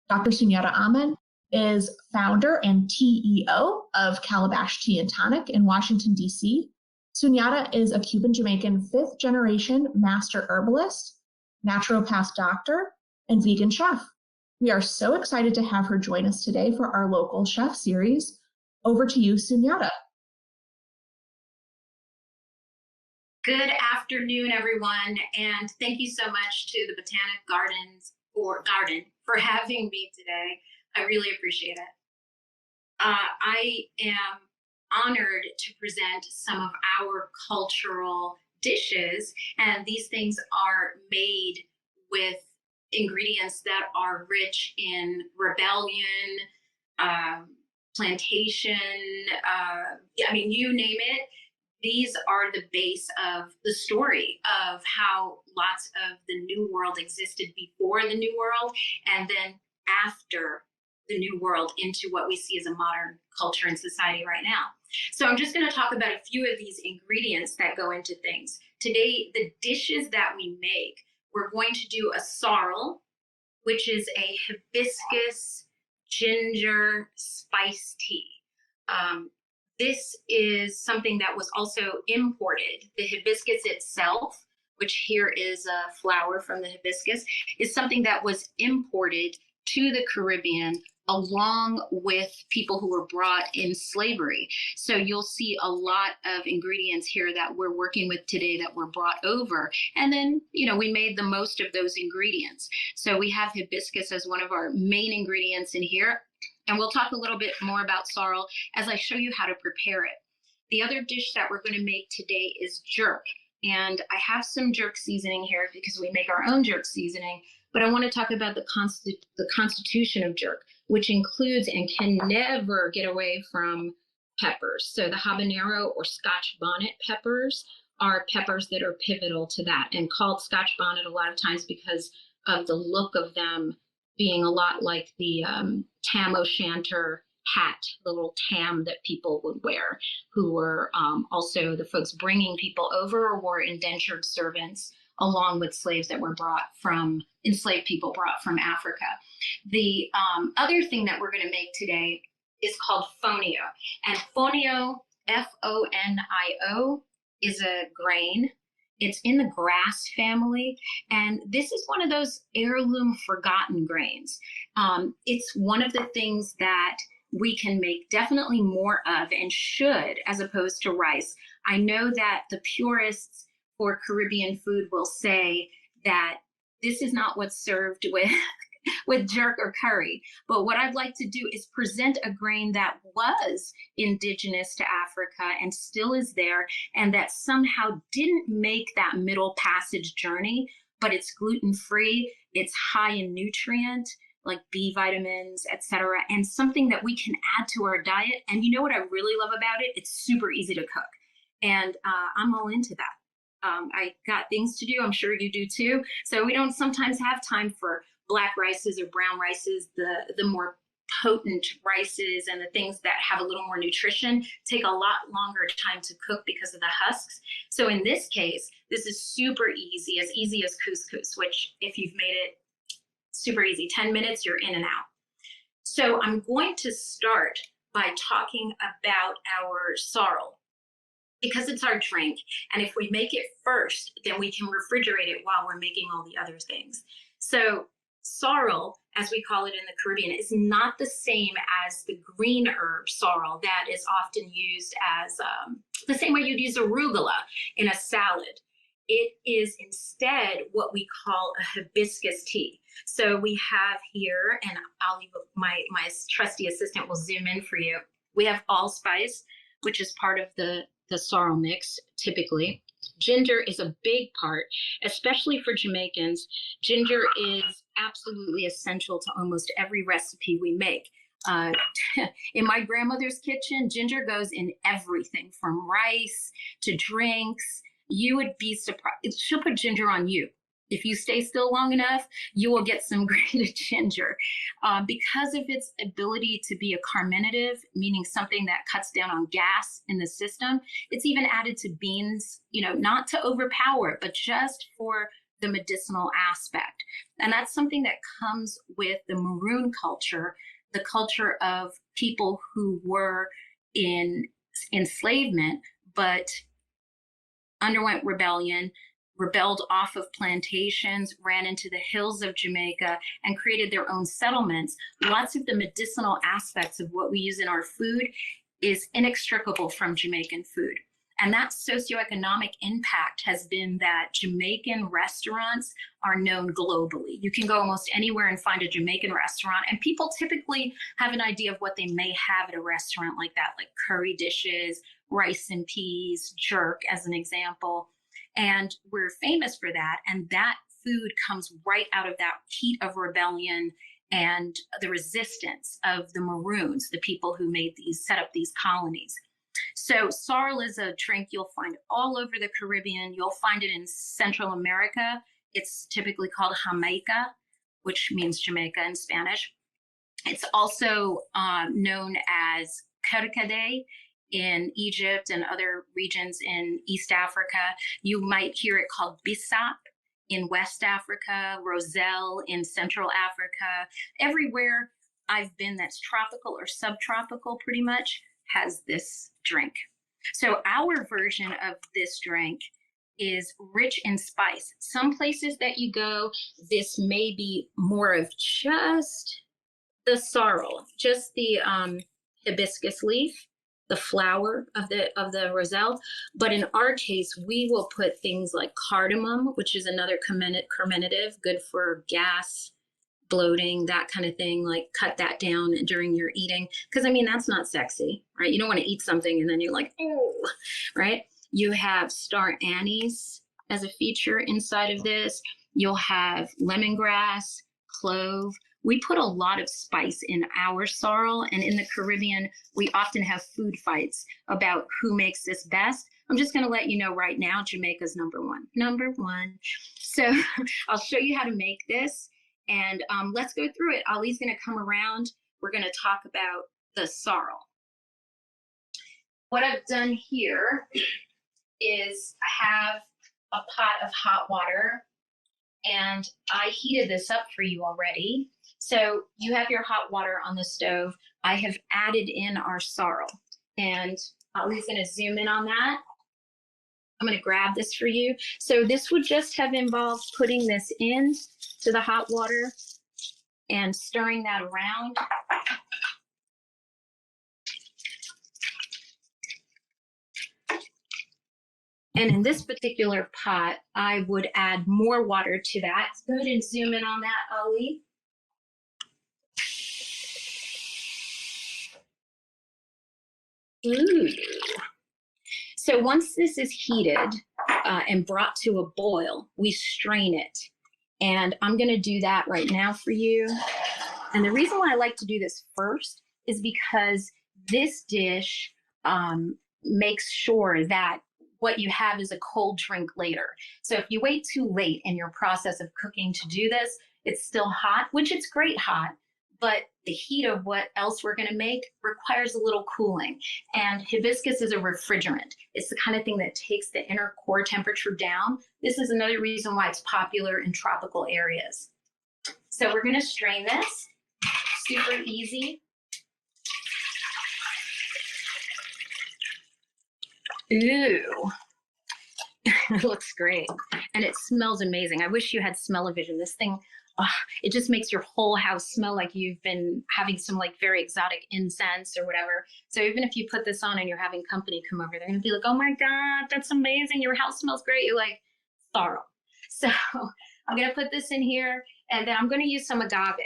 Dr. Sunyatta is founder and TEO of Calabash Tea and Tonic in Washington, D.C. Sunyatta is a Cuban-Jamaican fifth-generation master herbalist, naturopath doctor, and vegan chef. We are so excited to have her join us today for our local chef series. Over to you, Sunyatta. Good afternoon, everyone, and thank you so much to the Botanic Gardens Garden for having me today. I really appreciate it. I am honored to present some of our cultural dishes, and these things are made with ingredients that are rich in rebellion, plantation, I mean, you name it. These are the base of the story of how lots of the New World existed before the New World, and then after the New World into what we see as a modern culture and society right now. So I'm just going to talk about a few of these ingredients that go into things. Today, the dishes that we make, we're going to do a sorrel, which is a hibiscus ginger spice tea. This is something that was also imported. The hibiscus itself, which here is a flower from the hibiscus, is something that was imported to the Caribbean along with people who were brought in slavery. So you'll see a lot of ingredients here that we're working with today that were brought over. And then, we made the most of those ingredients. So we have hibiscus as one of our main ingredients in here. And we'll talk a little bit more about sorrel as I show you how to prepare it. The other dish that we're going to make today is jerk. And I have some jerk seasoning here because we make our own jerk seasoning. But I want to talk about the constitution of jerk, which includes and can never get away from peppers. So the habanero or Scotch bonnet peppers are peppers that are pivotal to that, and called Scotch bonnet a lot of times because of the look of them being a lot like the tam o'shanter hat, the little tam that people would wear, who were also the folks bringing people over or were indentured servants, along with slaves that were enslaved people brought from Africa. The other thing that we're going to make today is called fonio. And fonio, F-O-N-I-O, is a grain. It's in the grass family, and this is one of those heirloom forgotten grains. It's one of the things that we can make definitely more of and should, as opposed to rice. I know that the purists for Caribbean food will say that this is not what's served with jerk or curry. But what I'd like to do is present a grain that was indigenous to Africa and still is there, and that somehow didn't make that middle passage journey, but it's gluten-free, it's high in nutrient, like B vitamins, etc., and something that we can add to our diet. And you know what I really love about it? It's super easy to cook. And I'm all into that. I got things to do. I'm sure you do too. So we don't sometimes have time for black rices or brown rices. The more potent rices and the things that have a little more nutrition take a lot longer time to cook because of the husks. So in this case, this is super easy as couscous, which if you've made it, super easy, 10 minutes, you're in and out. So I'm going to start by talking about our sorrel, because it's our drink. And if we make it first, then we can refrigerate it while we're making all the other things. So sorrel, as we call it in the Caribbean, is not the same as the green herb sorrel that is often used as the same way you'd use arugula in a salad. It is instead what we call a hibiscus tea. So we have here, and I'll leave my trusty assistant will zoom in for you. We have allspice, which is part of the sorrel mix typically. Ginger is a big part, especially for Jamaicans. Ginger is absolutely essential to almost every recipe we make. In my grandmother's kitchen, ginger goes in everything from rice to drinks. You would be surprised. She'll put ginger on you. If you stay still long enough, you will get some grated ginger. Because of its ability to be a carminative, meaning something that cuts down on gas in the system, it's even added to beans, not to overpower, but just for the medicinal aspect. And that's something that comes with the maroon culture, the culture of people who were in enslavement, but underwent rebellion, rebelled off of plantations, ran into the hills of Jamaica, and created their own settlements. Lots of the medicinal aspects of what we use in our food is inextricable from Jamaican food. And that socioeconomic impact has been that Jamaican restaurants are known globally. You can go almost anywhere and find a Jamaican restaurant, and people typically have an idea of what they may have at a restaurant like that, like curry dishes, rice and peas, jerk as an example. And we're famous for that. And that food comes right out of that heat of rebellion and the resistance of the Maroons, the people who set up these colonies. So sorrel is a drink you'll find all over the Caribbean. You'll find it in Central America. It's typically called Jamaica, which means Jamaica in Spanish. It's also known as Kerkade in Egypt and other regions in East Africa. You might hear it called Bissap in West Africa, Roselle in Central Africa. Everywhere I've been that's tropical or subtropical pretty much has this drink. So our version of this drink is rich in spice. Some places that you go, this may be more of just the sorrel, just the hibiscus leaf, the flower of the roselle. But in our case, we will put things like cardamom, which is another carminative, good for gas, bloating, that kind of thing. Like cut that down during your eating, because I mean that's not sexy, right? You don't want to eat something and then you're like, oh, right? You have star anise as a feature inside of this. You'll have lemongrass, clove. We put a lot of spice in our sorrel, and in the Caribbean, we often have food fights about who makes this best. I'm just going to let you know right now, Jamaica's number one. So I'll show you how to make this, and let's go through it. Ali's going to come around. We're going to talk about the sorrel. What I've done here is I have a pot of hot water, and I heated this up for you already. So you have your hot water on the stove. I have added in our sorrel, and Ali's going to zoom in on that. I'm going to grab this for you. So this would just have involved putting this in to the hot water and stirring that around. And in this particular pot, I would add more water to that. Go ahead and zoom in on that, Ali. Ooh. So once this is heated and brought to a boil, we strain it. And I'm going to do that right now for you. And the reason why I like to do this first is because this dish makes sure that what you have is a cold drink later. So if you wait too late in your process of cooking to do this, it's still hot, which it's great hot, but the heat of what else we're going to make requires a little cooling. And hibiscus is a refrigerant. It's the kind of thing that takes the inner core temperature down. This is another reason why it's popular in tropical areas. So we're going to strain this. Super easy. Ooh, it looks great. And it smells amazing. I wish you had smell-o-vision. This thing, it just makes your whole house smell like you've been having some like very exotic incense or whatever. So even if you put this on and you're having company come over, they're gonna be like, oh my God, that's amazing. Your house smells great. You're like, sorrel. So I'm gonna put this in here, and then I'm gonna use some agave.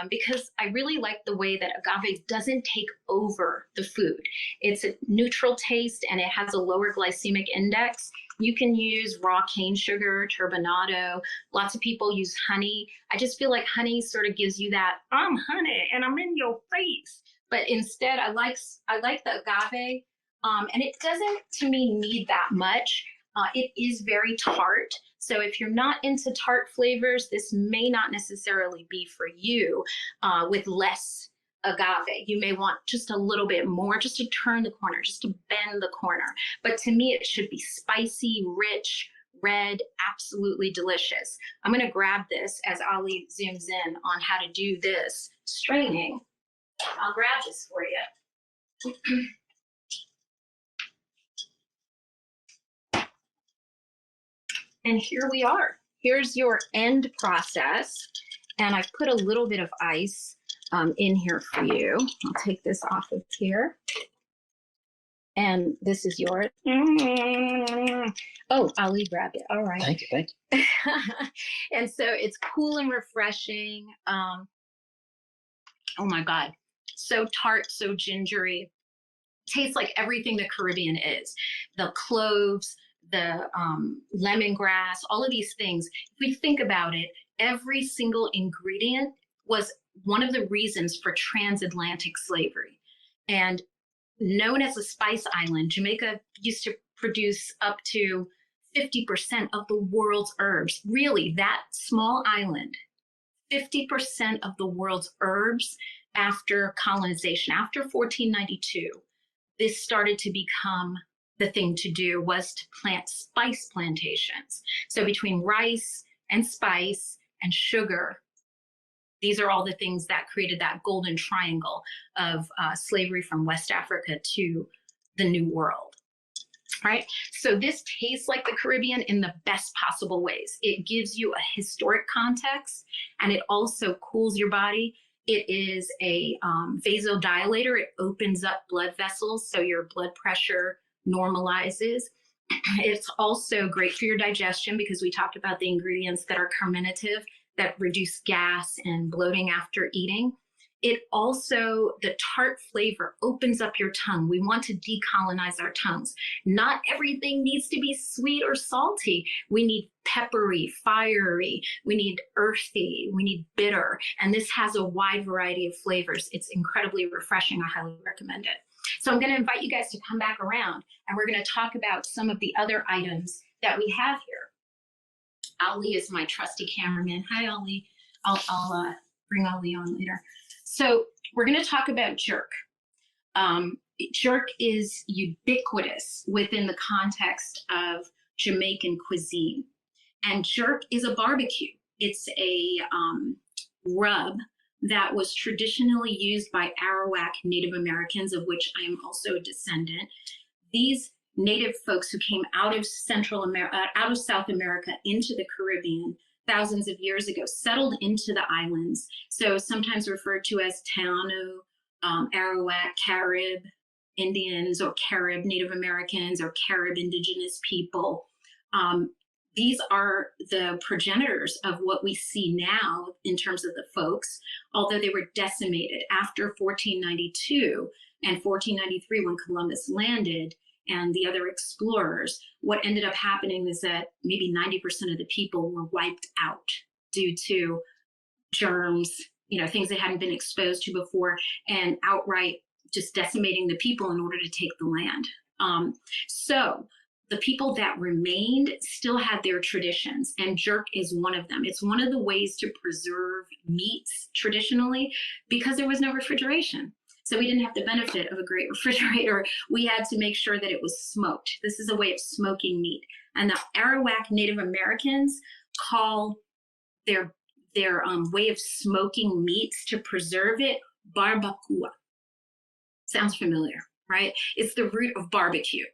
Because I really like the way that agave doesn't take over the food. It's a neutral taste and it has a lower glycemic index. You can use raw cane sugar, turbinado. Lots of people use honey. I just feel like honey sort of gives you that, I'm honey and I'm in your face. But instead, I like the agave, and it doesn't, to me, need that much. It is very tart. So if you're not into tart flavors, this may not necessarily be for you with less agave. You may want just a little bit more, just to turn the corner, just to bend the corner. But to me, it should be spicy, rich, red, absolutely delicious. I'm going to grab this as Ali zooms in on how to do this straining. I'll grab this for you. And here we are. Here's your end process. And I've put a little bit of ice in here for you. I'll take this off of here. And this is yours. Oh, Ali, grab it. All right. Thank you. Thank you. And so it's cool and refreshing. Oh my God. So tart, so gingery. Tastes like everything the Caribbean is. The cloves, the lemongrass, all of these things. If we think about it, every single ingredient was one of the reasons for transatlantic slavery. And known as a spice island, Jamaica used to produce up to 50% of the world's herbs. Really, that small island, 50% of the world's herbs after colonization, after 1492, this started to become the thing to do, was to plant spice plantations. So between rice and spice and sugar, these are all the things that created that golden triangle of slavery from West Africa to the New World. Right? So this tastes like the Caribbean in the best possible ways. It gives you a historic context, and it also cools your body. It is a vasodilator. It opens up blood vessels, so your blood pressure normalizes. It's also great for your digestion because we talked about the ingredients that are carminative, that reduce gas and bloating after eating. It also, the tart flavor opens up your tongue. We want to decolonize our tongues. Not everything needs to be sweet or salty. We need peppery, fiery, we need earthy, we need bitter. And this has a wide variety of flavors. It's incredibly refreshing. I highly recommend it. So I'm going to invite you guys to come back around, and we're going to talk about some of the other items that we have here. Ali is my trusty cameraman. Hi, Ali. I'll bring Ali on later. So we're going to talk about jerk. Jerk is ubiquitous within the context of Jamaican cuisine. And jerk is a barbecue. It's a rub that was traditionally used by Arawak Native Americans, of which I am also a descendant. These Native folks who came out of South America into the Caribbean thousands of years ago settled into the islands. So sometimes referred to as Taino, Arawak, Carib Indians, or Carib Native Americans, or Carib indigenous people. These are the progenitors of what we see now in terms of the folks, although they were decimated after 1492 and 1493 when Columbus landed and the other explorers. What ended up happening is that maybe 90% of the people were wiped out due to germs, things they hadn't been exposed to before, and outright just decimating the people in order to take the land. So the people that remained still had their traditions, and jerk is one of them. It's one of the ways to preserve meats traditionally because there was no refrigeration. So we didn't have the benefit of a great refrigerator. We had to make sure that it was smoked. This is a way of smoking meat. And the Arawak Native Americans call their way of smoking meats to preserve it barbacoa. Sounds familiar, right? It's the root of barbecue.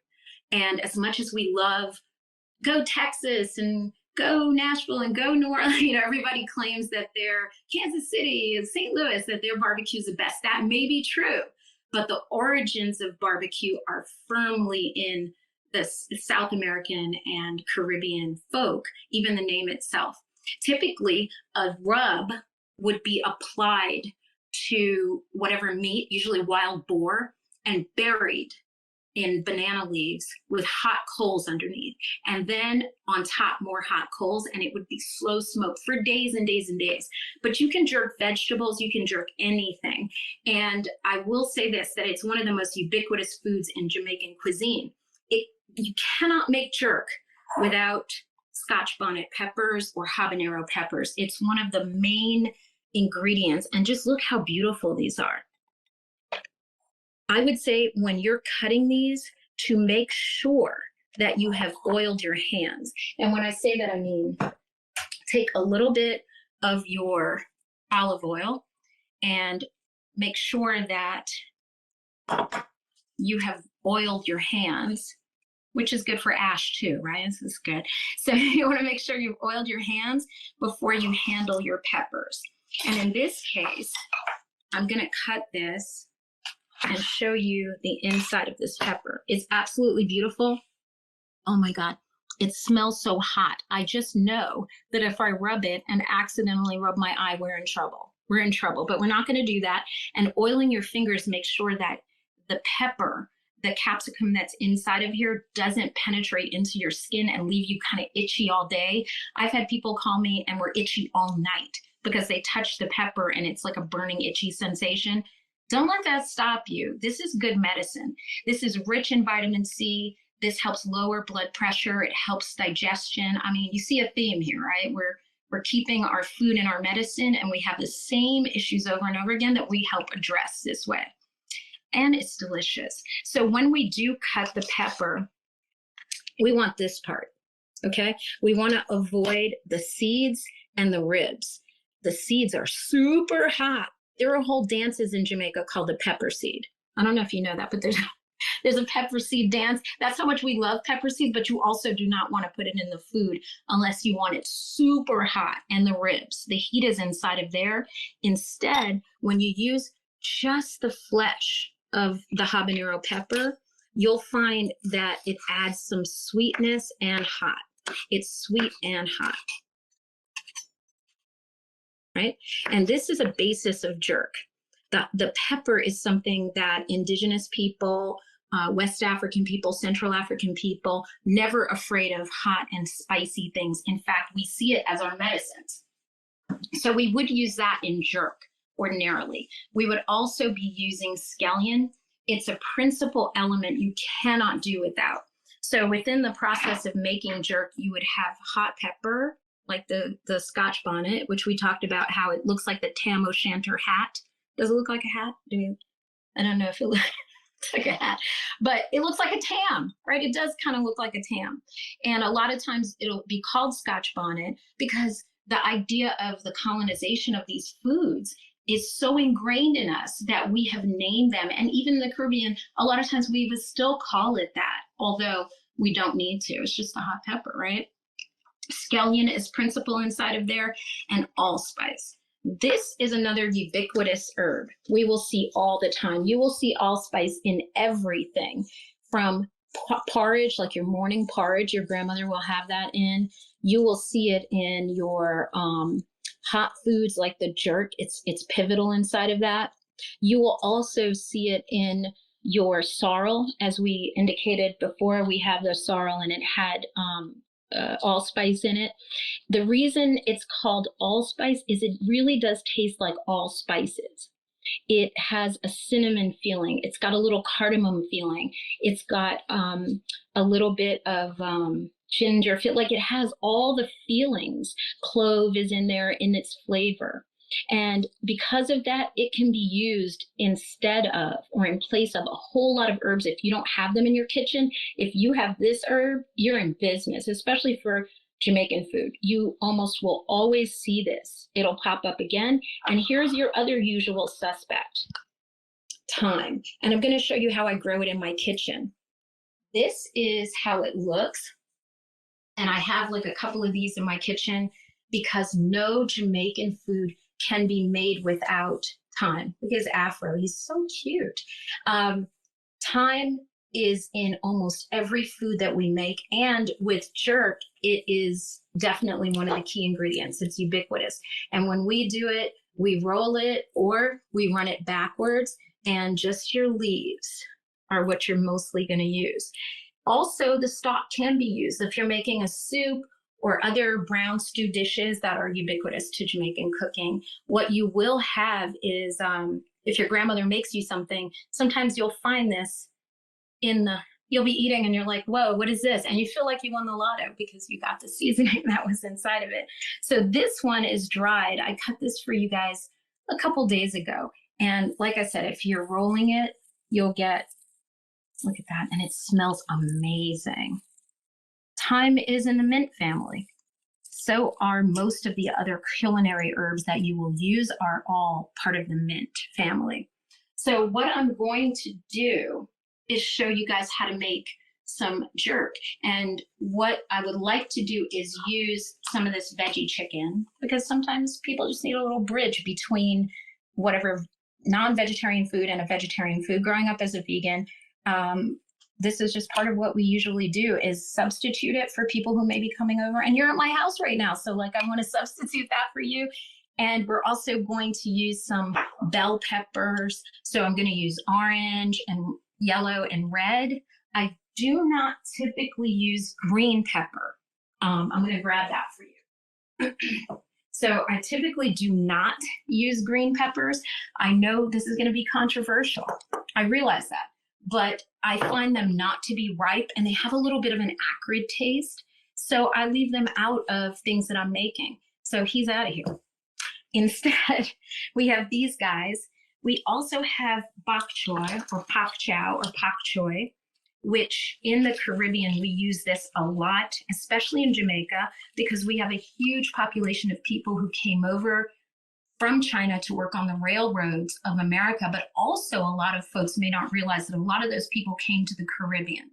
And as much as we love go Texas and go Nashville and go New Orleans, everybody claims that their Kansas City and St. Louis, that their barbecue is the best. That may be true, but the origins of barbecue are firmly in the South American and Caribbean folk, even the name itself. Typically, a rub would be applied to whatever meat, usually wild boar, and buried in banana leaves with hot coals underneath, and then on top more hot coals, and it would be slow smoked for days and days and days. But you can jerk vegetables, you can jerk anything. And I will say this, that it's one of the most ubiquitous foods in Jamaican cuisine. You cannot make jerk without Scotch bonnet peppers or habanero peppers. It's one of the main ingredients, and just look how beautiful these are. I would say when you're cutting these, to make sure that you have oiled your hands. And when I say that, I mean, take a little bit of your olive oil and make sure that you have oiled your hands, which is good for ash too, right? This is good. So you want to make sure you've oiled your hands before you handle your peppers. And in this case, I'm going to cut this and show you the inside of this pepper. It's absolutely beautiful. Oh my God, it smells so hot. I just know that if I rub it and accidentally rub my eye, we're in trouble. We're in trouble, but we're not going to do that. And oiling your fingers makes sure that the pepper, the capsicum that's inside of here, doesn't penetrate into your skin and leave you kind of itchy all day. I've had people call me and were itchy all night because they touched the pepper and it's like a burning, itchy sensation. Don't let that stop you. This is good medicine. This is rich in vitamin C. This helps lower blood pressure. It helps digestion. I mean, you see a theme here, right? We're keeping our food and our medicine, and we have the same issues over and over again that we help address this way. And it's delicious. So when we do cut the pepper, we want this part, okay? We want to avoid the seeds and the ribs. The seeds are super hot. There are whole dances in Jamaica called the pepper seed. I don't know if you know that, but there's a pepper seed dance. That's how much we love pepper seeds, but you also do not want to put it in the food unless you want it super hot. And the ribs, the heat is inside of there. Instead, when you use just the flesh of the habanero pepper, you'll find that it adds some sweetness and hot. It's sweet and hot, right? And this is a basis of jerk. The pepper is something that indigenous people, West African people, Central African people, never afraid of hot and spicy things. In fact, we see it as our medicines. So we would use that in jerk ordinarily. We would also be using scallion. It's a principal element you cannot do without. So within the process of making jerk, you would have hot pepper, like the Scotch bonnet, which we talked about how it looks like the Tam O'Shanter hat. Does it look like a hat? I don't know if it looks like a hat, but it looks like a tam, right? It does kind of look like a tam. And a lot of times it'll be called Scotch bonnet because the idea of the colonization of these foods is so ingrained in us that we have named them. And even in the Caribbean, a lot of times we would still call it that, although we don't need to. It's just a hot pepper, right? Scallion is principal inside of there, and allspice. This is another ubiquitous herb we will see all the time. You will see allspice in everything from porridge, like your morning porridge. Your grandmother will have that in. You will see it in your hot foods like the jerk. It's pivotal inside of that. You will also see it in your sorrel. As we indicated before, we have the sorrel and it had allspice in it. The reason it's called allspice is it really does taste like all spices. It has a cinnamon feeling. It's got a little cardamom feeling. It's got a little bit of ginger feel. Like it has all the feelings. Clove is in there in its flavor. And because of that, it can be used instead of or in place of a whole lot of herbs. If you don't have them in your kitchen, if you have this herb, you're in business, especially for Jamaican food. You almost will always see this. It'll pop up again. And here's your other usual suspect, thyme. And I'm going to show you how I grow it in my kitchen. This is how it looks. And I have like a couple of these in my kitchen because no Jamaican food can be made without thyme. Look at his afro. He's so cute. Thyme is in almost every food that we make. And with jerk, it is definitely one of the key ingredients. It's ubiquitous. And when we do it, we roll it or we run it backwards, and just your leaves are what you're mostly going to use. Also, the stalk can be used if you're making a soup or other brown stew dishes that are ubiquitous to Jamaican cooking. What you will have is, if your grandmother makes you something, sometimes you'll find this you'll be eating and you're like, whoa, what is this? And you feel like you won the lotto because you got the seasoning that was inside of it. So this one is dried. I cut this for you guys a couple days ago. And like I said, if you're rolling it, you'll get, look at that, and it smells amazing. Thyme is in the mint family. So are most of the other culinary herbs that you will use are all part of the mint family. So what I'm going to do is show you guys how to make some jerk. And what I would like to do is use some of this veggie chicken, because sometimes people just need a little bridge between whatever non-vegetarian food and a vegetarian food. Growing up as a vegan, this is just part of what we usually do, is substitute it for people who may be coming over. And you're at my house right now, so like I want to substitute that for you. And we're also going to use some bell peppers. So I'm going to use orange and yellow and red. I do not typically use green pepper. I'm going to grab that for you. So I typically do not use green peppers. I know this is going to be controversial. I realize that. But I find them not to be ripe, and they have a little bit of an acrid taste. So I leave them out of things that I'm making. So he's out of here. Instead, we have these guys. We also have bok choy or pak chow or pak choy, which in the Caribbean, we use this a lot, especially in Jamaica, because we have a huge population of people who came over from China to work on the railroads of America. But also a lot of folks may not realize that a lot of those people came to the Caribbean,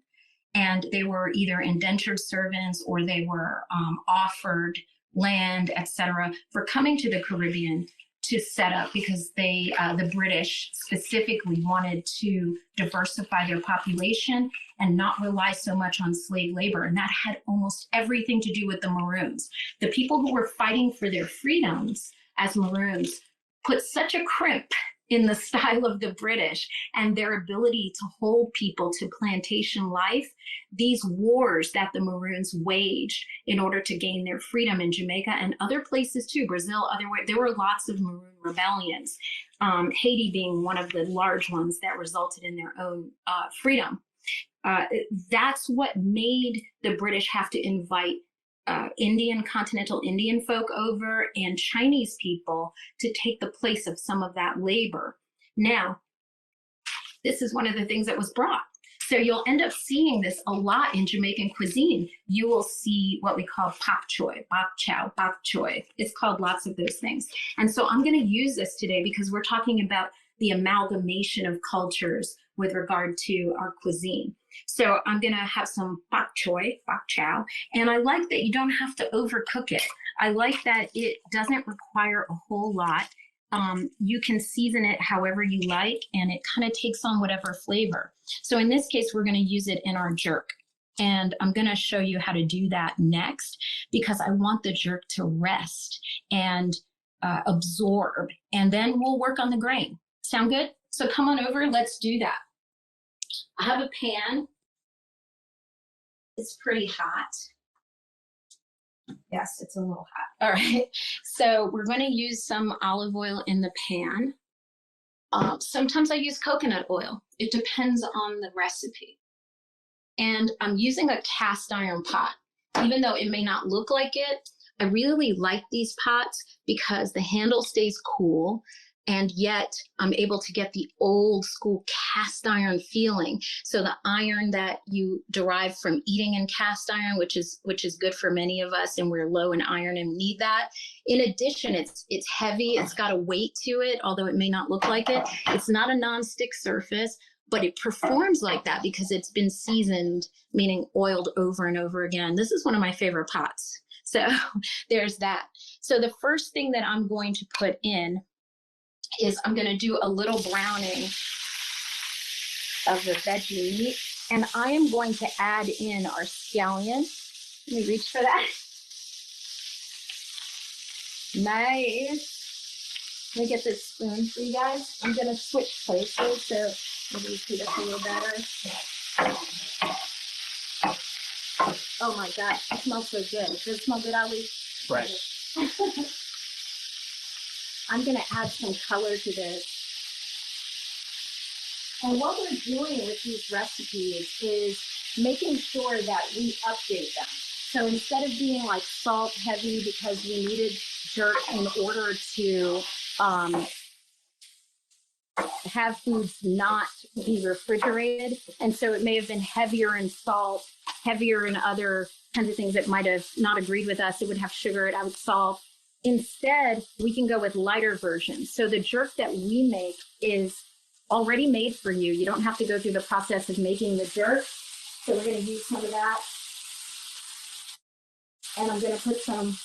and they were either indentured servants or they were offered land, etc., for coming to the Caribbean to set up, because they, the British specifically wanted to diversify their population and not rely so much on slave labor. And that had almost everything to do with the Maroons. The people who were fighting for their freedoms as Maroons put such a crimp in the style of the British and their ability to hold people to plantation life. These wars that the Maroons waged in order to gain their freedom in Jamaica and other places too, Brazil, there were lots of Maroon rebellions, Haiti being one of the large ones that resulted in their own freedom. That's what made the British have to invite continental Indian folk over and Chinese people to take the place of some of that labor. Now, this is one of the things that was brought. So you'll end up seeing this a lot in Jamaican cuisine. You will see what we call pak choy, bok chow, bok choy. It's called lots of those things. And so I'm going to use this today because we're talking about the amalgamation of cultures with regard to our cuisine. So I'm going to have some bok choy, bok chow, and I like that you don't have to overcook it. I like that it doesn't require a whole lot. You can season it however you like, and it kind of takes on whatever flavor. So in this case, we're going to use it in our jerk. And I'm going to show you how to do that next, because I want the jerk to rest and absorb, and then we'll work on the grain. Sound good? So come on over, let's do that. I have a pan. It's pretty hot. Yes, it's a little hot. All right. So we're going to use some olive oil in the pan. Sometimes I use coconut oil. It depends on the recipe. And I'm using a cast iron pot. Even though it may not look like it, I really like these pots because the handle stays cool, and yet I'm able to get the old school cast iron feeling. So the iron that you derive from eating in cast iron, which is good for many of us, and we're low in iron and need that. In addition, it's heavy, it's got a weight to it, although it may not look like it. It's not a non-stick surface, but it performs like that because it's been seasoned, meaning oiled over and over again. This is one of my favorite pots. So there's that. So the first thing that I'm going to put in is I'm going to do a little browning of the veggie meat, and I am going to add in our scallion. Let me reach for that. Nice. Let me get this spoon for you guys. I'm going to switch places so maybe you see this a little better. Oh my gosh, it smells so good. Does it smell good, Ali? Right. I'm going to add some color to this. And what we're doing with these recipes is making sure that we update them. So instead of being like salt heavy because we needed jerk in order to have foods not be refrigerated. And so it may have been heavier in salt, heavier in other kinds of things that might have not agreed with us. It would have sugar, it would have salt. Instead, we can go with lighter versions. So the jerk that we make is already made for you. You don't have to go through the process of making the jerk. So we're going to use some of that. And I'm going to put some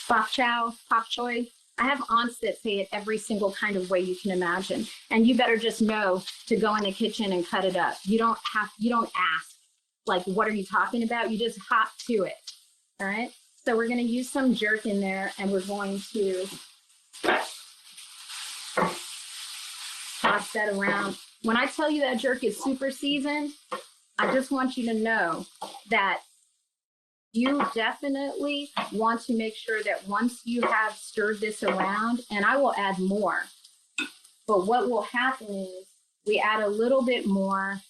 bok choy. I have aunts that say it every single kind of way you can imagine. And you better just know to go in the kitchen and cut it up. You don't ask, like, what are you talking about? You just hop to it. All right. So we're going to use some jerk in there, and we're going to toss that around. When I tell you that jerk is super seasoned, I just want you to know that you definitely want to make sure that once you have stirred this around, and I will add more, but what will happen is we add a little bit more.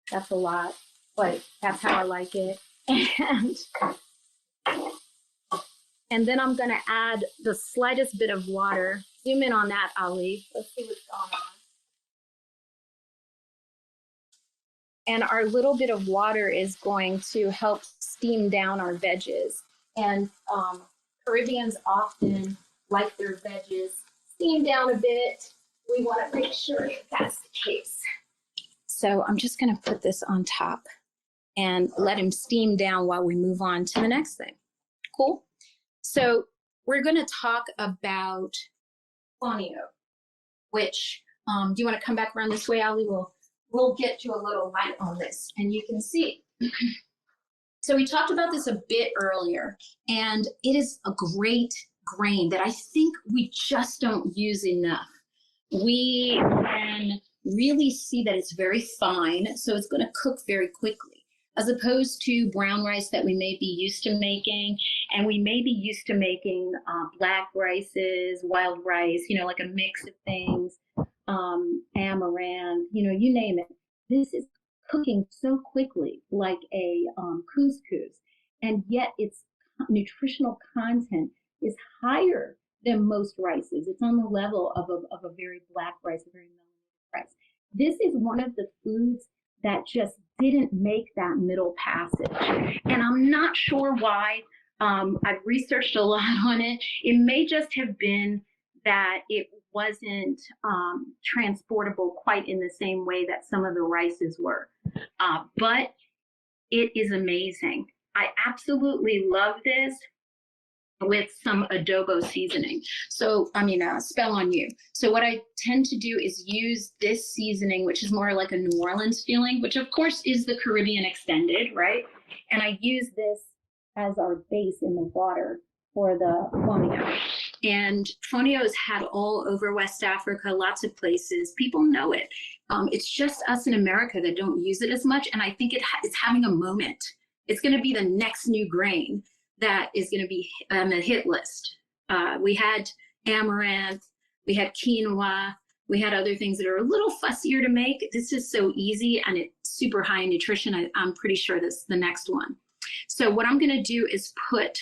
That's a lot, but that's how I like it. And then I'm going to add the slightest bit of water. Zoom in on that, Ali. Let's see what's going on. And our little bit of water is going to help steam down our veggies. And Caribbeans often like their veggies steam down a bit. We want to make sure that's the case. So I'm just going to put this on top and let him steam down while we move on to the next thing. Cool? So we're going to talk about fonio, which, do you want to come back around this way, Ali? We'll get you a little light on this, and you can see. So we talked about this a bit earlier, and it is a great grain that I think we just don't use enough. We can really see that it's very fine, so it's going to cook very quickly, as opposed to brown rice that we may be used to making, and we may be used to making black rices, wild rice, like a mix of things. Amaranth, you name it. This is cooking so quickly, like a couscous, and yet its nutritional content is higher than most rices. It's on the level of a very black rice, a very melanated rice. This is one of the foods that just didn't make that middle passage, and I'm not sure why. I've researched a lot on it. It may just have been that it wasn't transportable quite in the same way that some of the rices were. But it is amazing. I absolutely love this with some adobo seasoning. So, spell on you. So what I tend to do is use this seasoning, which is more like a New Orleans feeling, which of course is the Caribbean extended, right? And I use this as our base in the water for the fonio. And fonio is had all over West Africa, lots of places. People know it. It's just us in America that don't use it as much. And I think it's having a moment. It's going to be the next new grain that is going to be on the hit list. We had amaranth, we had quinoa, we had other things that are a little fussier to make. This is so easy and it's super high in nutrition. I'm pretty sure this is the next one. So what I'm going to do is put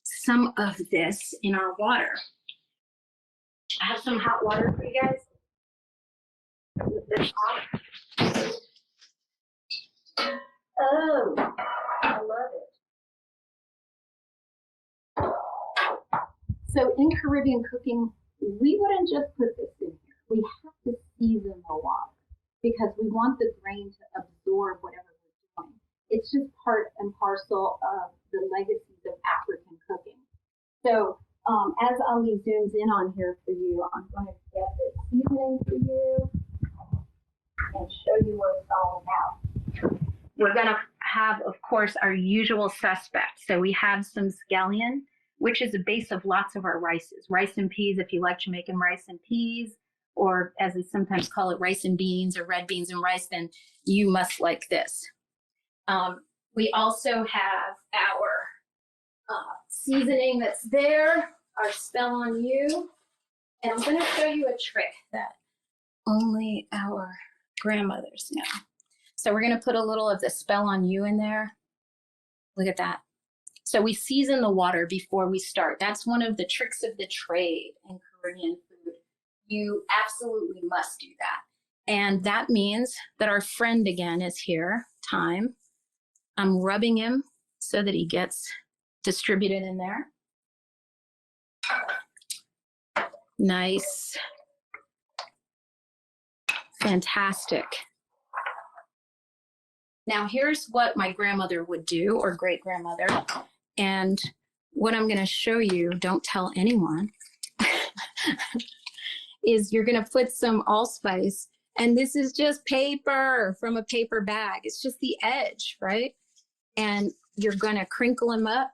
some of this in our water. I have some hot water for you guys. With this off. Oh, I love it. So in Caribbean cooking, we wouldn't just put this in here. We have to season the water because we want the grain to absorb whatever we're doing. It's just part and parcel of the legacies of African cooking. So as Ali zooms in on here for you, I'm going to get this seasoning for you and show you what it's all about. We're going to have, of course, our usual suspects. So we have some scallion, which is a base of lots of our rices. Rice and peas, if you like Jamaican rice and peas, or as we sometimes call it, rice and beans or red beans and rice, then you must like this. We also have our seasoning that's there, our spell on you. And I'm going to show you a trick that only our grandmothers know. So we're going to put a little of the spell on you in there. Look at that. So we season the water before we start. That's one of the tricks of the trade in Caribbean food. You absolutely must do that. And that means that our friend again is here, thyme. I'm rubbing him so that he gets distributed in there. Nice. Fantastic. Now here's what my grandmother would do, or great grandmother. And what I'm going to show you, don't tell anyone, is you're going to put some allspice. And this is just paper from a paper bag. It's just the edge, right? And you're going to crinkle them up.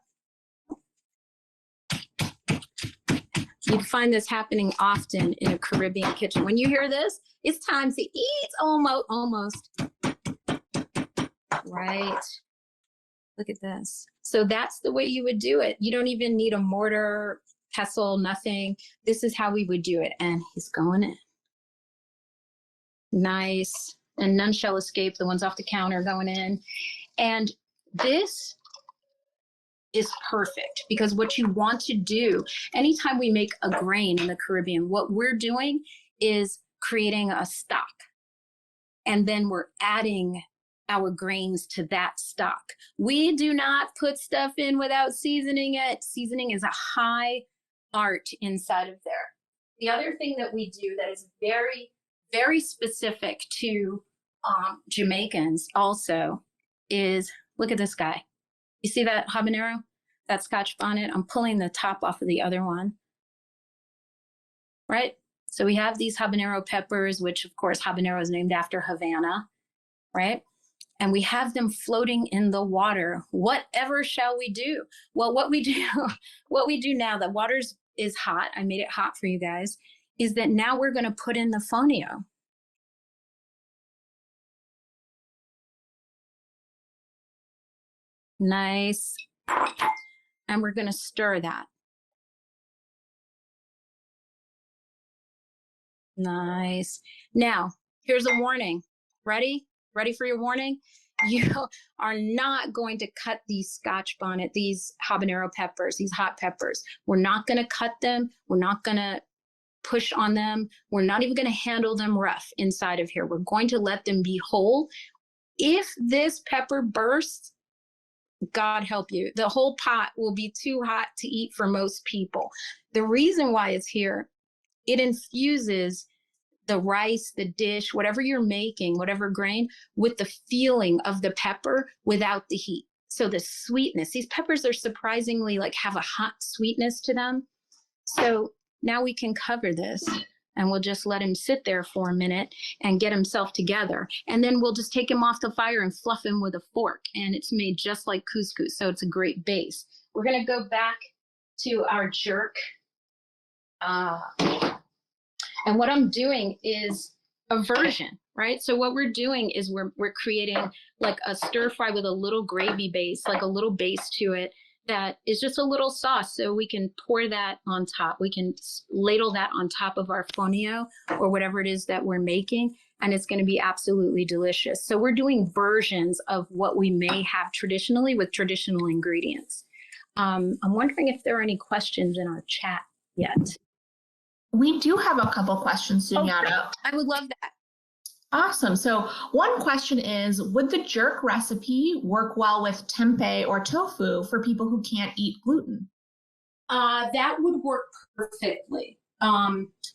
You'd find this happening often in a Caribbean kitchen. When you hear this, it's time to eat. Almost. Right. Look at this. So that's the way you would do it. You don't even need a mortar, pestle, nothing. This is how we would do it. And he's going in. Nice. And none shall escape. The ones off the counter going in. And this is perfect, because what you want to do anytime we make a grain in the Caribbean, what we're doing is creating a stock, and then we're adding our grains to that stock. We do not put stuff in without seasoning it. Seasoning is a high art inside of there. The other thing that we do that is very, very specific to Jamaicans also is, look at this guy. You see that habanero, that Scotch bonnet? I'm pulling the top off of the other one, right? So we have these habanero peppers, which of course habanero is named after Havana, right? And we have them floating in the water. Whatever shall we do? Well, what we do now, the water is hot. I made it hot for you guys. Is that now we're going to put in the fonio. Nice. And we're going to stir that. Nice. Now, here's a warning. Ready? Ready for your warning? You are not going to cut these Scotch bonnet, these habanero peppers, these hot peppers. We're not going to cut them. We're not going to push on them. We're not even going to handle them rough inside of here. We're going to let them be whole. If this pepper bursts, God help you, the whole pot will be too hot to eat for most people. The reason why it's here, it infuses the rice, the dish, whatever you're making, whatever grain, with the feeling of the pepper without the heat. So the sweetness, these peppers are surprisingly have a hot sweetness to them. So now we can cover this and we'll just let him sit there for a minute and get himself together. And then we'll just take him off the fire and fluff him with a fork. And it's made just like couscous. So it's a great base. We're going to go back to our jerk. And what I'm doing is a version, right? So what we're doing is we're creating like a stir fry with a little gravy base, like a little base to it that is just a little sauce. So we can pour that on top. We can ladle that on top of our fonio or whatever it is that we're making, and it's going to be absolutely delicious. So we're doing versions of what we may have traditionally with traditional ingredients. I'm wondering if there are any questions in our chat yet. We do have a couple questions, Sunyatta. I would love that. Awesome. So one question is, would the jerk recipe work well with tempeh or tofu for people who can't eat gluten? That would work perfectly.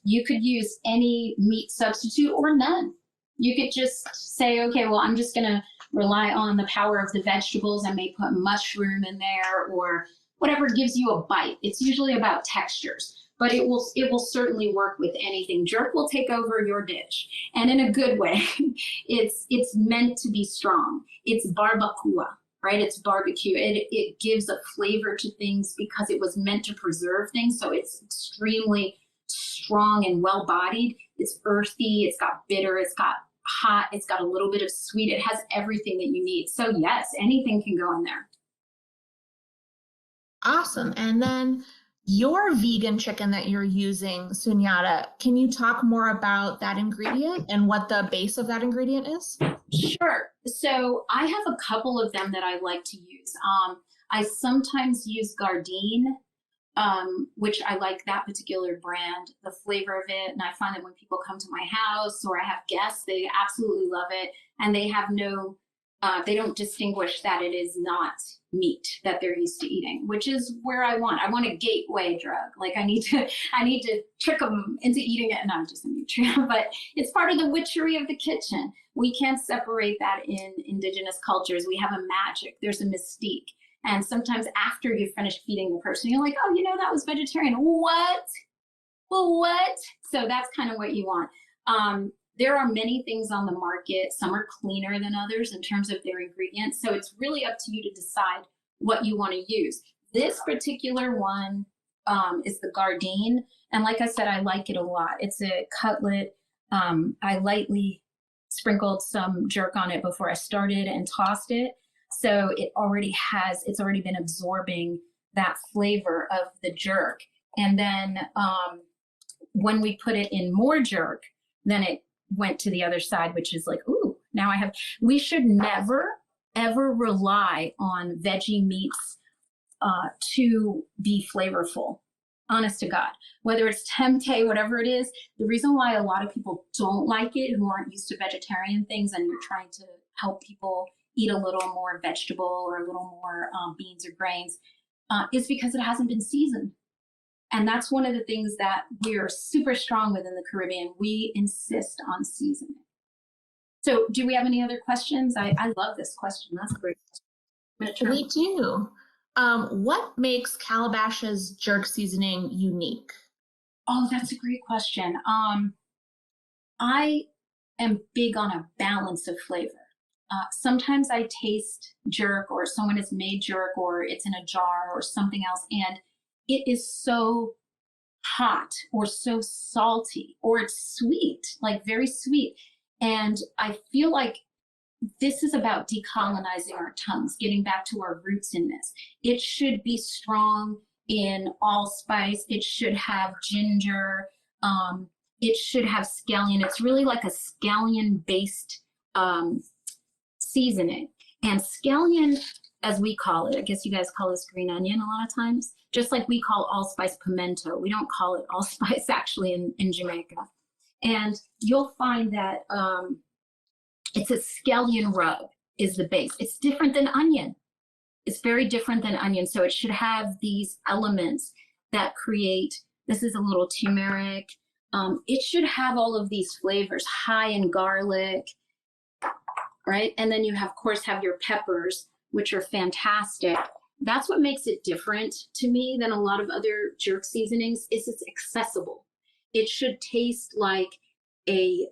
You could use any meat substitute or none. You could just say, okay, well, I'm just going to rely on the power of the vegetables. I may put mushroom in there or whatever gives you a bite. It's usually about textures. But it will certainly work with anything. Jerk will take over your dish, and in a good way. It's meant to be strong. It's barbacoa, right? It's barbecue. It gives a flavor to things because it was meant to preserve things. So it's extremely strong and well-bodied. It's earthy. It's got bitter. It's got hot. It's got a little bit of sweet. It has everything that you need. So yes, anything can go in there. Awesome. And then your vegan chicken that you're using, Sunyatta, can you talk more about that ingredient and what the base of that ingredient is? Sure. So I have a couple of them that I like to use. I sometimes use Gardein, which I like that particular brand, the flavor of it. And I find that when people come to my house or I have guests, they absolutely love it. And they have no, they don't distinguish that it is not meat that they're used to eating, which is where I want a gateway drug. Like I need to trick them into eating it. Not just a nutrient, but it's part of the witchery of the kitchen. We can't separate that in indigenous cultures. We have a magic, there's a mystique. And sometimes after you've finished feeding the person, you're like, oh, that was vegetarian. What? Well, what? So that's kind of what you want. There are many things on the market. Some are cleaner than others in terms of their ingredients. So it's really up to you to decide what you want to use. This particular one is the Gardein. And like I said, I like it a lot. It's a cutlet. I lightly sprinkled some jerk on it before I started and tossed it. So it's already been absorbing that flavor of the jerk. And then when we put it in more jerk, then it went to the other side, which is like, ooh, now we should never, ever rely on veggie meats to be flavorful. Honest to God, whether it's tempeh, whatever it is, the reason why a lot of people don't like it who aren't used to vegetarian things and you're trying to help people eat a little more vegetable or a little more beans or grains, is because it hasn't been seasoned. And that's one of the things that we're super strong with in the Caribbean. We insist on seasoning. So do we have any other questions? I love this question. That's a great question. We do. What makes Calabash's jerk seasoning unique? Oh, that's a great question. I am big on a balance of flavor. Sometimes I taste jerk or someone has made jerk or it's in a jar or something else and it is so hot or so salty or it's sweet, like very sweet. And I feel like this is about decolonizing our tongues, getting back to our roots in this. It should be strong in allspice. It should have ginger. It should have scallion. It's really like a scallion-based seasoning. And scallion, as we call it, I guess you guys call this green onion a lot of times, just like we call allspice pimento. We don't call it allspice actually in Jamaica. And you'll find that it's a scallion rub is the base. It's different than onion. It's very different than onion. So it should have these elements that create, this is a little turmeric. It should have all of these flavors, high in garlic, right? And then you have, of course, have your peppers, which are fantastic. That's what makes it different to me than a lot of other jerk seasonings is it's accessible. It should taste like a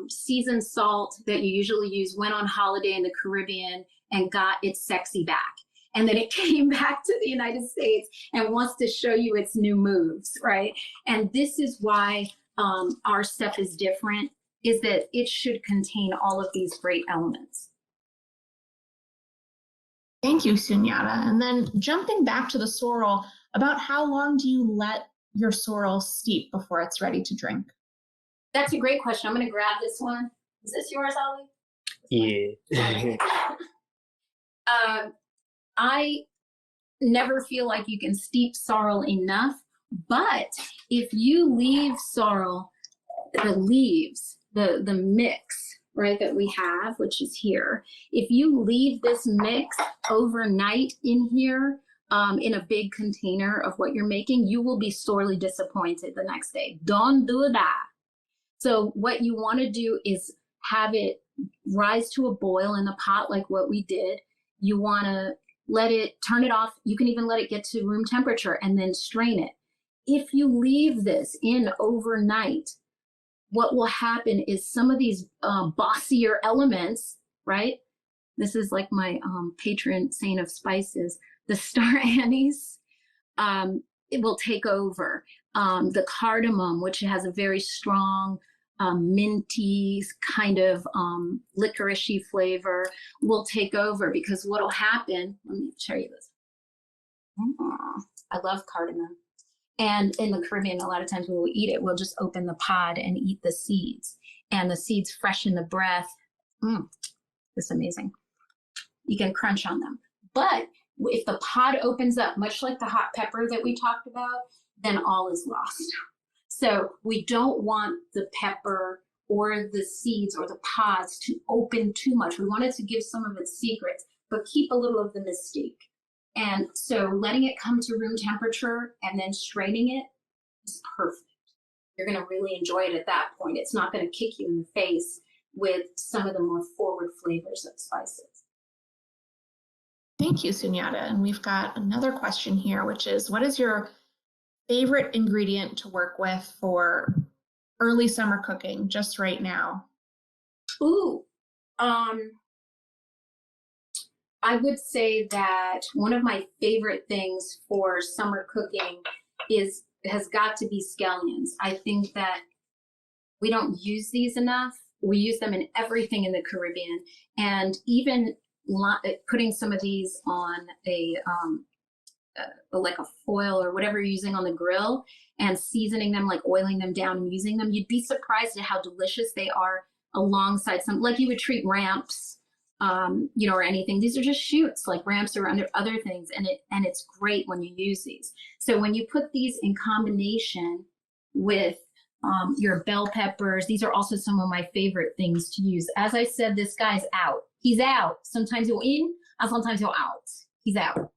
seasoned salt that you usually use, went on holiday in the Caribbean and got its sexy back. And then it came back to the United States and wants to show you its new moves, right? And this is why our stuff is different, is that it should contain all of these great elements. Thank you, Sunyatta. And then jumping back to the sorrel, about how long do you let your sorrel steep before it's ready to drink? That's a great question. I'm going to grab this one. Is this yours, Ollie? Yeah. I never feel like you can steep sorrel enough, but if you leave sorrel, the leaves, the mix, right, that we have, which is here, if you leave this mix overnight in here, in a big container of what you're making, you will be sorely disappointed the next day. Don't do that. So what you want to do is have it rise to a boil in the pot like what we did. You want to let it, turn it off. You can even let it get to room temperature and then strain it. If you leave this in overnight, what will happen is some of these bossier elements, right? This is like my patron saint of spices, the star anise, it will take over. The cardamom, which has a very strong minty kind of licoricey flavor, will take over because what will happen, let me show you this. I love cardamom. And in the Caribbean, a lot of times when we eat it, we'll just open the pod and eat the seeds. And the seeds freshen the breath. It's amazing. You can crunch on them. But If the pod opens up, much like the hot pepper that we talked about, then all is lost. So we don't want the pepper or the seeds or the pods to open too much. We want it to give some of its secrets, but keep a little of the mystique. And so letting it come to room temperature and then straining it is perfect. You're going to really enjoy it at that point. It's not going to kick you in the face with some of the more forward flavors of spices. Thank you, Sunyatta. And we've got another question here, which is, what is your favorite ingredient to work with for early summer cooking just right now? Ooh, I would say that one of my favorite things for summer cooking has got to be scallions. I think that we don't use these enough. We use them in everything in the Caribbean, and even putting some of these on like a foil or whatever you're using on the grill and seasoning them, like oiling them down and using them, you'd be surprised at how delicious they are alongside some, like you would treat ramps, you know, or anything. These are just shoots like ramps or other things, and it's great when you use these. So when you put these in combination with your bell peppers, these are also some of my favorite things to use. As I said, this guy's out. He's out. Sometimes he'll in, and sometimes he'll out. He's out.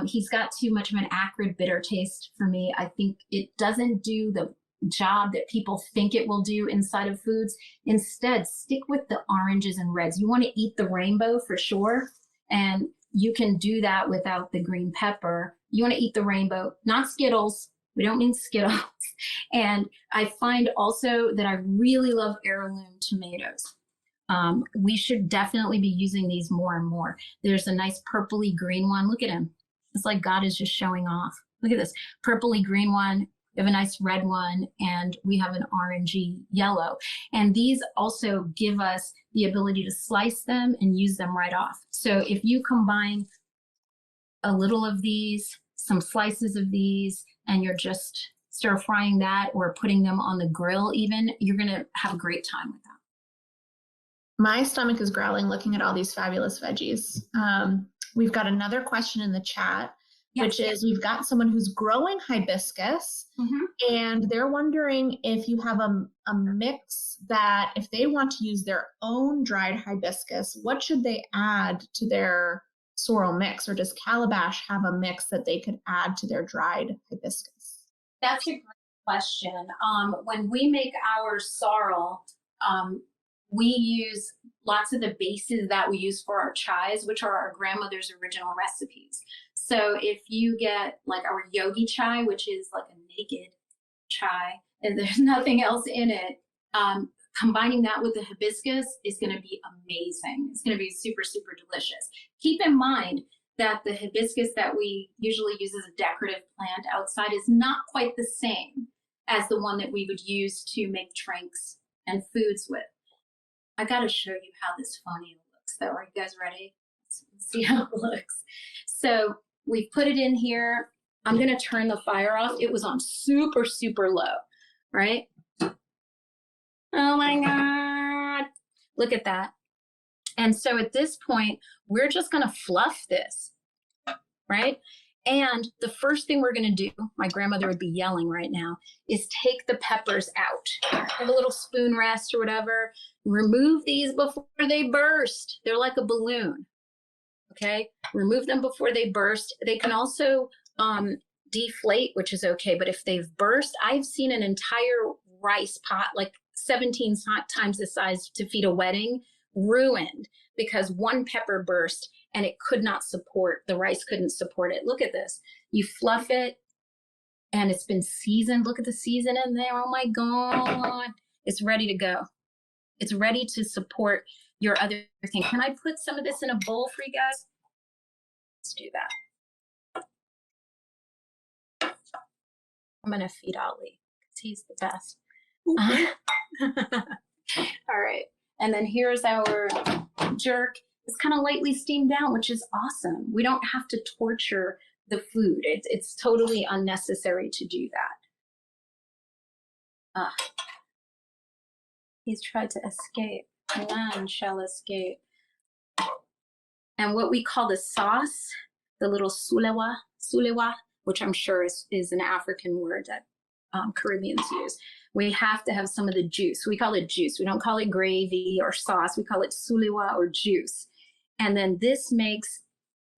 He's got too much of an acrid, bitter taste for me. I think it doesn't do the job that people think it will do inside of foods. Instead, stick with the oranges and reds. You want to eat the rainbow for sure, and you can do that without the green pepper. You want to eat the rainbow, not Skittles. We don't mean Skittles. And I find also that I really love heirloom tomatoes. We should definitely be using these more and more. There's a nice purpley green one. Look at him. It's like God is just showing off. Look at this purpley green one. We have a nice red one, and we have an orangey yellow. And these also give us the ability to slice them and use them right off. So if you combine a little of these, some slices of these, and you're just stir frying that or putting them on the grill even, you're going to have a great time with that. My stomach is growling looking at all these fabulous veggies. We've got another question in the chat, which is, we've got someone who's growing hibiscus, and they're wondering if you have a mix that if they want to use their own dried hibiscus, what should they add to their sorrel mix? Or does Calabash have a mix that they could add to their dried hibiscus? That's a great question. When we make our sorrel, we use lots of the bases that we use for our chais, which are our grandmother's original recipes. So if you get like our yogi chai, which is like a naked chai, and there's nothing else in it, combining that with the hibiscus is going to be amazing. It's going to be super, super delicious. Keep in mind that the hibiscus that we usually use as a decorative plant outside is not quite the same as the one that we would use to make drinks and foods with. I got to show you how this fonio looks though. Are you guys ready? Let's see how it looks. So we've put it in here. I'm going to turn the fire off. It was on super, super low, right? Oh my God. Look at that. And so at this point, we're just going to fluff this, right? And the first thing we're going to do, my grandmother would be yelling right now, is take the peppers out. Have a little spoon rest or whatever. Remove these before they burst. They're like a balloon. Okay? Remove them before they burst. They can also deflate, which is okay. But if they've burst, I've seen an entire rice pot, like 17 times the size to feed a wedding, ruined because one pepper burst and it could not support, the rice couldn't support it. Look at this. You fluff it and it's been seasoned. Look at the season in there. Oh my God. It's ready to go. It's ready to support your other thing. Can I put some of this in a bowl for you guys? Let's do that. I'm going to feed Ali because he's the best. All right. And then here's our jerk. It's kind of lightly steamed down, which is awesome. We don't have to torture the food. It's totally unnecessary to do that. He's tried to escape. None shall escape. And what we call the sauce the little sulewa, which I'm sure is an African word that Caribbeans use. We have to have some of the juice. We call it juice. We don't call it gravy or sauce. We call it sulewa or juice. And then this makes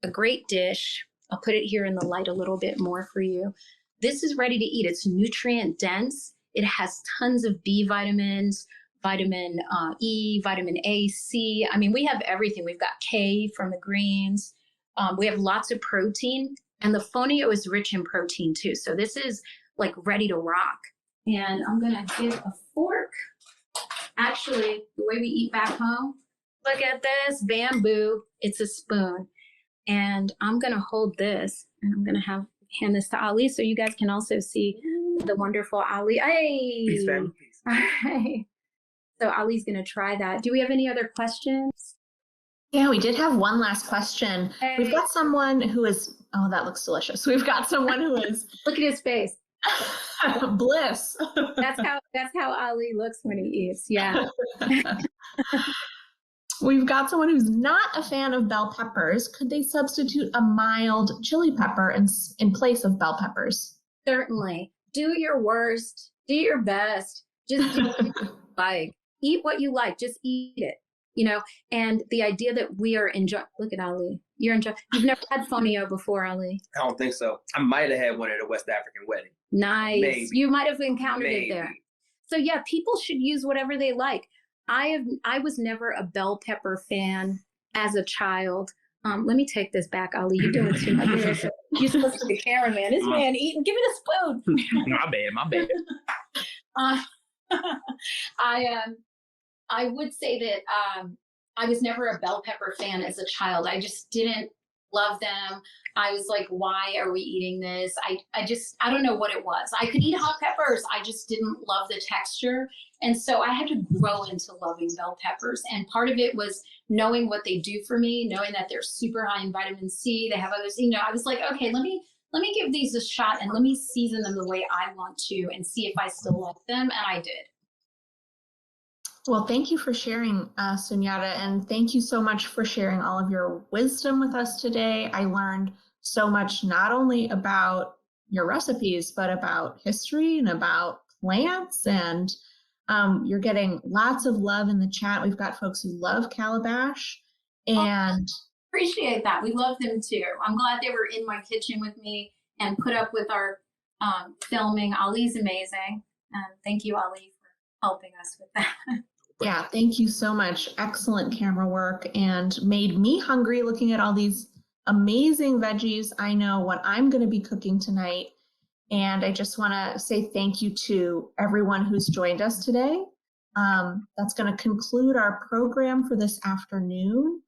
a great dish. I'll put it here in the light a little bit more for you. This is ready to eat. It's nutrient dense. It has tons of B vitamins, vitamin E, vitamin A, C. I mean, we have everything. We've got K from the greens. We have lots of protein, and the fonio is rich in protein too. So this is like ready to rock. And I'm gonna give a fork. Actually, the way we eat back home, look at this, bamboo. It's a spoon. And I'm gonna hold this, and I'm gonna hand this to Ali so you guys can also see the wonderful Ali. Hey! Peace, family. Peace. All right. So Ali's gonna try that. Do we have any other questions? Yeah, we did have one last question. Hey. We've got someone who is, oh, that looks delicious. We've got someone who is Look at his face. bliss. That's how Ali looks when he eats. Yeah. We've got someone who's not a fan of bell peppers. Could they substitute a mild chili pepper in place of bell peppers? Certainly. Do your worst. Do your best. Just do what you like. Eat what you like. Just eat it. You know, and the idea that we are enjoying. Look at Ali. You've never had fonio before, Ali. I don't think so. I might have had one at a West African wedding. Nice. Maybe. You might have encountered it there. So yeah, people should use whatever they like. I was never a bell pepper fan as a child. Let me take this back, Ali. You're doing too much. You're supposed to be the cameraman. This man eating. Give it a spoon. My bad. I would say that I was never a bell pepper fan as a child. I just didn't love them. I was like, why are we eating this? I don't know what it was. I could eat hot peppers. I just didn't love the texture. And so I had to grow into loving bell peppers. And part of it was knowing what they do for me, knowing that they're super high in vitamin C. They have others, I was like, okay, let me give these a shot and let me season them the way I want to and see if I still like them. And I did. Well, thank you for sharing, Sunyatta, and thank you so much for sharing all of your wisdom with us today. I learned so much, not only about your recipes, but about history and about plants, and you're getting lots of love in the chat. We've got folks who love Calabash, and appreciate that. We love them too. I'm glad they were in my kitchen with me and put up with our filming. Ali's amazing. Thank you, Ali, for helping us with that. Yeah, thank you so much. Excellent camera work, and made me hungry looking at all these amazing veggies. I know what I'm going to be cooking tonight, and I just want to say thank you to everyone who's joined us today. That's going to conclude our program for this afternoon.